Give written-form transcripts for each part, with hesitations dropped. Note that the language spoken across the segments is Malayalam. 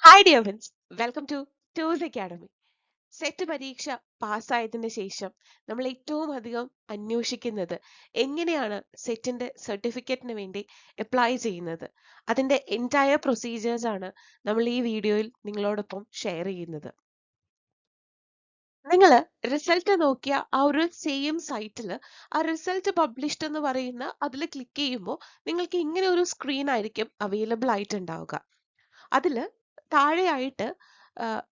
Hi dear friends, welcome to ടൂസ് അക്കാഡമി. സെറ്റ് പരീക്ഷ പാസ്സായതിനു ശേഷം നമ്മൾ ഏറ്റവും അധികം അന്വേഷിക്കുന്നത് എങ്ങനെയാണ് സെറ്റിന്റെ സർട്ടിഫിക്കറ്റിന് വേണ്ടി അപ്ലൈ ചെയ്യുന്നത്. അതിന്റെ എൻറ്റയർ പ്രൊസീജിയേഴ്സ് ആണ് നമ്മൾ ഈ വീഡിയോയിൽ നിങ്ങളോടൊപ്പം ഷെയർ ചെയ്യുന്നത്. നിങ്ങൾ റിസൾട്ട് നോക്കിയ ആ ഒരു സെയിം സൈറ്റിൽ ആ റിസൾട്ട് പബ്ലിഷ്ഡ് എന്ന് പറയുന്ന അതിൽ ക്ലിക്ക് ചെയ്യുമ്പോൾ നിങ്ങൾക്ക് ഇങ്ങനെ ഒരു സ്ക്രീൻ ആയിരിക്കും അവൈലബിൾ ആയിട്ടുണ്ടാവുക. അതിൽ താഴെയായിട്ട്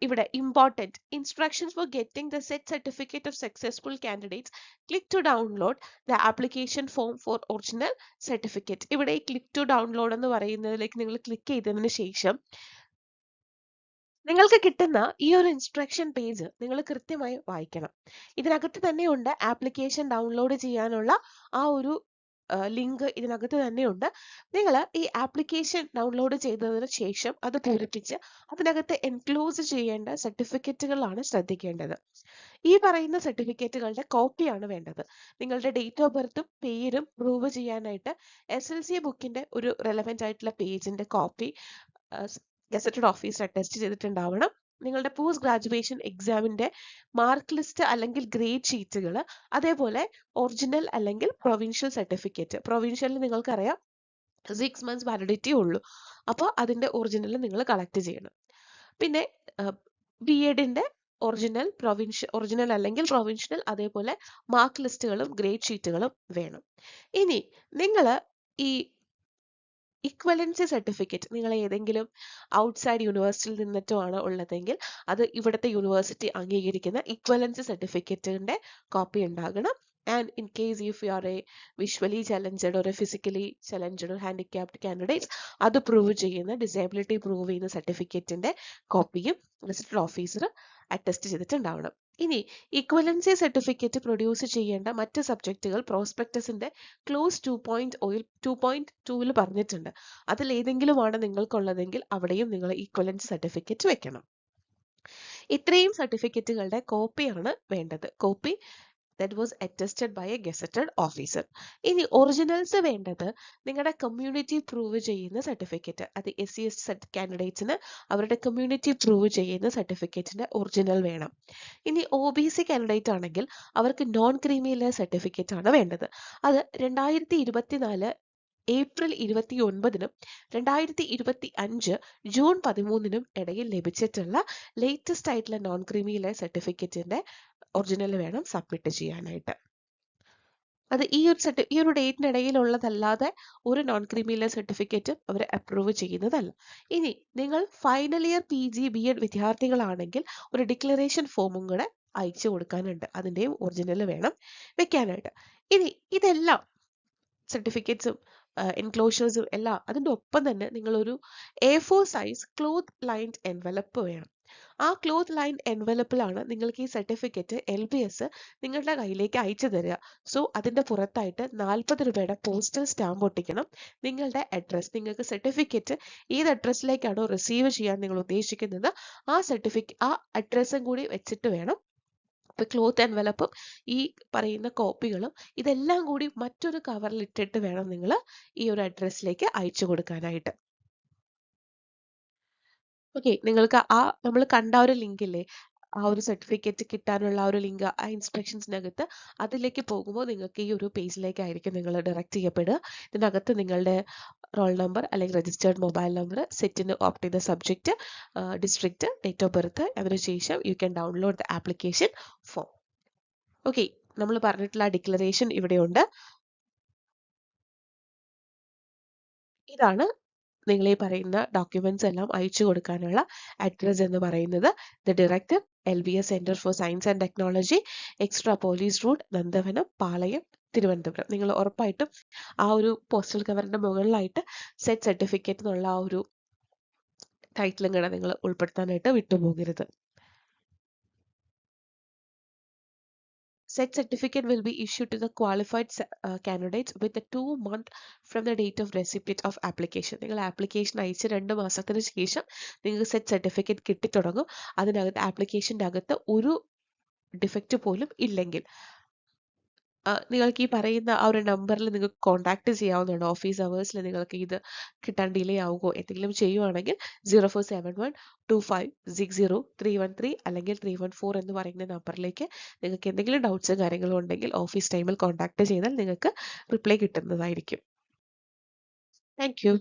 ഇവിടെ important instructions for getting the SET certificate of successful candidates click to download the application form for original certificate. ഇവിടെ ഈ ക്ലിക്ക് ടു ഡൗൺലോഡ് എന്ന് പറയുന്നതിലേക്ക് നിങ്ങൾ ക്ലിക്ക് ചെയ്തതിന് ശേഷം നിങ്ങൾക്ക് കിട്ടുന്ന ഈ ഒരു ഇൻസ്ട്രക്ഷൻ പേജ് നിങ്ങൾ കൃത്യമായി വായിക്കണം. ഇതിനകത്ത് തന്നെയുണ്ട് ആപ്ലിക്കേഷൻ ഡൗൺലോഡ് ചെയ്യാനുള്ള ആ ഒരു ലിങ്ക് ഇതിനകത്ത് തന്നെയുണ്ട്. നിങ്ങൾ ഈ ആപ്ലിക്കേഷൻ ഡൗൺലോഡ് ചെയ്തതിന് ശേഷം അത് പൂരിപ്പിച്ച് അതിനകത്ത് എൻക്ലോസ് ചെയ്യേണ്ട സർട്ടിഫിക്കറ്റുകളാണ് ശ്രദ്ധിക്കേണ്ടത്. ഈ പറയുന്ന സർട്ടിഫിക്കറ്റുകളുടെ കോപ്പിയാണ് വേണ്ടത്. നിങ്ങളുടെ ഡേറ്റ് ഓഫ് ബർത്തും പേരും പ്രൂവ് ചെയ്യാനായിട്ട് SLC ബുക്കിന്റെ ഒരു റെലവെന്റ് ആയിട്ടുള്ള പേജിന്റെ കോപ്പി ഗസറ്റഡ് ഓഫീസർ അറ്റസ്റ്റ് ചെയ്തിട്ടുണ്ടാവണം. നിങ്ങളുടെ പോസ്റ്റ് ഗ്രാജുവേഷൻ എക്സാമിന്റെ മാർക്ക് ലിസ്റ്റ് അല്ലെങ്കിൽ ഗ്രേഡ് ഷീറ്റുകൾ, അതേപോലെ ഒറിജിനൽ അല്ലെങ്കിൽ പ്രൊവിൻഷ്യൽ സർട്ടിഫിക്കറ്റ്. പ്രൊവിൻഷ്യലിൽ നിങ്ങൾക്കറിയാം 6 months വാലിഡിറ്റി ഉള്ളൂ. അപ്പോൾ അതിന്റെ ഒറിജിനൽ നിങ്ങൾ കളക്ട് ചെയ്യണം. പിന്നെ BEdന്റെ ഒറിജിനൽ അല്ലെങ്കിൽ പ്രൊവിൻഷ്യൽ, അതേപോലെ മാർക്ക് ലിസ്റ്റുകളും ഗ്രേഡ് ഷീറ്റുകളും വേണം. ഇനി നിങ്ങൾ ഈ ഇക്വലൻസി സർട്ടിഫിക്കറ്റ് നിങ്ങൾ ഏതെങ്കിലും ഔട്ട്സൈഡ് യൂണിവേഴ്സിറ്റിയിൽ നിന്നിട്ടോ ആണ് ഉള്ളതെങ്കിൽ അത് ഇവിടുത്തെ യൂണിവേഴ്സിറ്റി അംഗീകരിക്കുന്ന ഇക്വലൻസി സർട്ടിഫിക്കറ്റിന്റെ കോപ്പി ഉണ്ടാകണം. And in case if you are A visually challenged or physically challenged or handicapped candidates, അത് പ്രൂവ് ചെയ്യുന്ന ഡിസേബിലിറ്റി പ്രൂവ് ചെയ്യുന്ന സർട്ടിഫിക്കറ്റിന്റെ കോപ്പിയും ഗസറ്റഡ് ഓഫീസർ അറ്റസ്റ്റ് ചെയ്തിട്ടുണ്ടാവണം. ഇനി ഇക്വലൻസി സർട്ടിഫിക്കറ്റ് പ്രൊഡ്യൂസ് ചെയ്യേണ്ട മറ്റ് സബ്ജക്റ്റുകൾ പ്രോസ്പെക്ടസിന്റെ ക്ലോസ് 2.2ൽ പറഞ്ഞിട്ടുണ്ട്. അതിൽ ഏതെങ്കിലുമാണ് നിങ്ങൾക്കുള്ളതെങ്കിൽ അവിടെയും നിങ്ങൾ ഈക്വലൻസി സർട്ടിഫിക്കറ്റ് വെക്കണം. ഇത്രയും സർട്ടിഫിക്കറ്റുകളുടെ കോപ്പിയാണ് വേണ്ടത്. Copy that was attested by a gazetted officer. ഇനി ഒറിജിനൽസ് വേണ്ടത് നിങ്ങളുടെ കമ്മ്യൂണിറ്റി പ്രൂവ് ചെയ്യുന്ന സർട്ടിഫിക്കറ്റ്. അത് SC/ST കാൻഡിഡേറ്റ്സിന് അവരുടെ കമ്മ്യൂണിറ്റി പ്രൂവ് ചെയ്യുന്ന സർട്ടിഫിക്കറ്റിന്റെ ഒറിജിനൽ വേണം. ഇനി OBC കാൻഡിഡേറ്റ് ആണെങ്കിൽ അവർക്ക് നോൺ ക്രീമി ലെയർ സർട്ടിഫിക്കറ്റ് ആണ് വേണ്ടത്. അത് 2024 ഏപ്രിൽ 29നും 2025 ജൂൺ 13നും ഇടയിൽ ലഭിച്ചിട്ടുള്ള ലേറ്റസ്റ്റ് ആയിട്ടുള്ള നോൺ ക്രീമി ലെയർ സർട്ടിഫിക്കറ്റിന്റെ ഒറിജിനൽ വേണം സബ്മിറ്റ് ചെയ്യാനായിട്ട്. അത് ഈ ഒരു ഡേറ്റിനിടയിലുള്ളതല്ലാതെ ഒരു നോൺ ക്രീമി ലെയർ സർട്ടിഫിക്കറ്റും അവർ അപ്രൂവ് ചെയ്യുന്നതല്ല. ഇനി നിങ്ങൾ ഫൈനൽ ഇയർ PG BEd വിദ്യാർത്ഥികളാണെങ്കിൽ ഒരു ഡിക്ലറേഷൻ ഫോമും കൂടെ അയച്ചു കൊടുക്കാനുണ്ട്. അതിന്റെയും ഒറിജിനൽ വേണം വെക്കാനായിട്ട്. ഇനി ഇതെല്ലാം സർട്ടിഫിക്കറ്റ്സും എൻക്ലോഷേഴ്സും എല്ലാം അതിൻ്റെ ഒപ്പം തന്നെ നിങ്ങളൊരു A4 size cloth lined envelope വേണം. ആ ക്ലോത്ത് ലൈൻഡ് എൻവലപ്പിലാണ് നിങ്ങൾക്ക് ഈ സർട്ടിഫിക്കറ്റ് LBS നിങ്ങളുടെ കയ്യിലേക്ക് അയച്ചു തരിക. സോ അതിന്റെ പുറത്തായിട്ട് 40 രൂപയുടെ പോസ്റ്റൽ സ്റ്റാമ്പ് ഒട്ടിക്കണം. നിങ്ങളുടെ അഡ്രസ്, നിങ്ങൾക്ക് സർട്ടിഫിക്കറ്റ് ഏത് അഡ്രസ്സിലേക്കാണോ റിസീവ് ചെയ്യാൻ നിങ്ങൾ ഉദ്ദേശിക്കുന്നത് ആ അഡ്രസ്സും കൂടി വെച്ചിട്ട് വേണം. അപ്പൊ ക്ലോത്ത് എൻവലപ്പും ഈ പറയുന്ന കോപ്പികളും ഇതെല്ലാം കൂടി മറ്റൊരു കവറിൽ ഇട്ടിട്ട് വേണം നിങ്ങൾ ഈ ഒരു അഡ്രസ്സിലേക്ക് അയച്ചു കൊടുക്കാനായിട്ട്. ഓക്കെ, നിങ്ങൾക്ക് നമ്മൾ കണ്ട ഒരു ലിങ്ക് ഇല്ലേ, ആ ഒരു സർട്ടിഫിക്കറ്റ് കിട്ടാനുള്ള ആ ഒരു ലിങ്ക്, ആ ഇൻസ്ട്രക്ഷൻസിനകത്ത് അതിലേക്ക് പോകുമ്പോൾ നിങ്ങൾക്ക് ഈ ഒരു പേജിലേക്കായിരിക്കും നിങ്ങൾ ഡയറക്റ്റ് ചെയ്യപ്പെടുക. ഇതിനകത്ത് നിങ്ങളുടെ റോൾ നമ്പർ അല്ലെങ്കിൽ രജിസ്റ്റേർഡ് മൊബൈൽ നമ്പർ, സെറ്റിന് ഓപ്റ്റ് ചെയ്ത subject, district, date of birth, അതിനുശേഷം you can download the application form. Okay, നമ്മൾ പറഞ്ഞിട്ടുള്ള ഡിക്ലറേഷൻ ഇവിടെയുണ്ട്. ഇതാണ് നിങ്ങൾ ഈ പറയുന്ന ഡോക്യുമെന്റ്സ് എല്ലാം അയച്ചു കൊടുക്കാനുള്ള അഡ്രസ് എന്ന് പറയുന്നത്. The director, LBS centre for science and technology, extra police road, Nandavanam, Palayam, Thiruvananthapuram. നിങ്ങൾ ഉറപ്പായിട്ടും ആ ഒരു പോസ്റ്റൽ കവറിന്റെ മുകളിലായിട്ട് സെറ്റ് സർട്ടിഫിക്കറ്റ് എന്നുള്ള ആ ഒരു ടൈറ്റിലും കൂടെ നിങ്ങൾ ഉൾപ്പെടുത്താനായിട്ട് വിട്ടുപോകരുത്. Said certificate will be issued to the qualified candidates with a 2 month from the date of receipt of application. നിങ്ങൾ ആപ്ലിക്കേഷൻ അയച്ച് 2 മാസത്തിന് ശേഷം നിങ്ങൾക്ക് സെറ്റ് സർട്ടിഫിക്കറ്റ് കിട്ടി തുടങ്ങും. അതിനകത്ത് ആപ്ലിക്കേഷൻ്റെ അകത്ത് ഒരു ഡിഫക്റ്റ് പോലും ഇല്ലെങ്കിൽ. നിങ്ങൾക്ക് ഈ പറയുന്ന ആ ഒരു നമ്പറിൽ നിങ്ങൾക്ക് കോൺടാക്ട് ചെയ്യാവുന്നതാണ്. ഓഫീസ് അവേഴ്സിൽ നിങ്ങൾക്ക് ഇത് കിട്ടാൻ ഡിലേ ആവുകയോ എന്തെങ്കിലും ചെയ്യുവാണെങ്കിൽ 04712560 അല്ലെങ്കിൽ 314 എന്ന് പറയുന്ന നമ്പറിലേക്ക് നിങ്ങൾക്ക് എന്തെങ്കിലും ഡൗട്ട്സ് കാര്യങ്ങളോ ഉണ്ടെങ്കിൽ ഓഫീസ് ടൈമിൽ കോൺടാക്ട് ചെയ്താൽ നിങ്ങൾക്ക് റിപ്ലൈ കിട്ടുന്നതായിരിക്കും. Thank you.